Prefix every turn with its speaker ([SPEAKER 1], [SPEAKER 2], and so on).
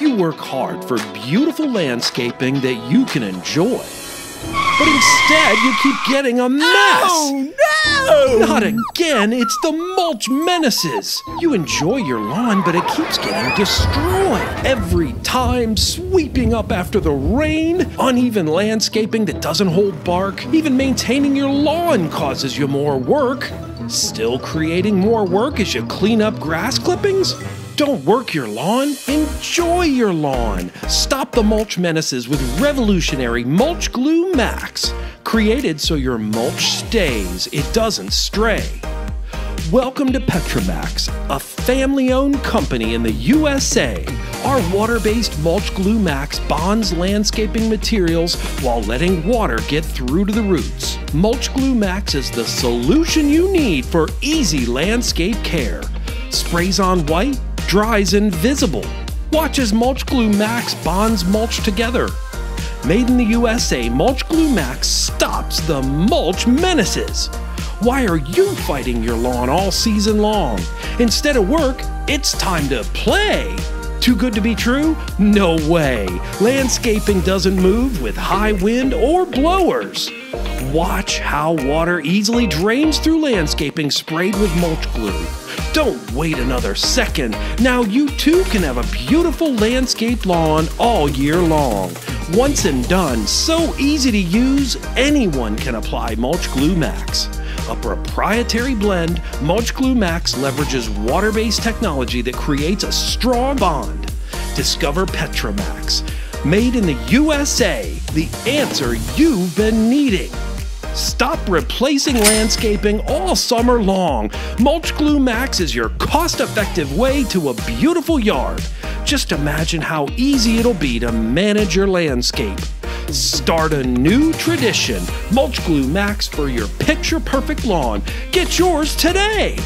[SPEAKER 1] You work hard for beautiful landscaping that you can enjoy. But instead, you keep getting a mess.
[SPEAKER 2] Oh, no!
[SPEAKER 1] Not again, it's the mulch menaces. You enjoy your lawn, but it keeps getting destroyed. Every time, sweeping up after the rain, uneven landscaping that doesn't hold bark, even maintaining your lawn causes you more work. Still creating more work as you clean up grass clippings? Don't work your lawn, enjoy your lawn. Stop the mulch menaces with revolutionary Mulch Glue Max. Created so your mulch stays, it doesn't stray. Welcome to Petromax, a family-owned company in the USA. Our water-based Mulch Glue Max bonds landscaping materials while letting water get through to the roots. Mulch Glue Max is the solution you need for easy landscape care. Sprays on white, dries invisible. Watch as Mulch Glue Max bonds mulch together. Made in the USA, Mulch Glue Max stops the mulch menaces. Why are you fighting your lawn all season long? Instead of work, it's time to play. Too good to be true? No way. Landscaping doesn't move with high wind or blowers. Watch how water easily drains through landscaping sprayed with Mulch Glue. Don't wait another second. Now you too can have a beautiful landscaped lawn all year long. Once and done, so easy to use, anyone can apply Mulch Glue Max. A proprietary blend, Mulch Glue Max leverages water-based technology that creates a strong bond. Discover Petromax. Made in the USA, the answer you've been needing. Stop replacing landscaping all summer long. Mulch Glue Max is your cost-effective way to a beautiful yard. Just imagine how easy it'll be to manage your landscape. Start a new tradition. Mulch Glue Max for your picture-perfect lawn. Get yours today.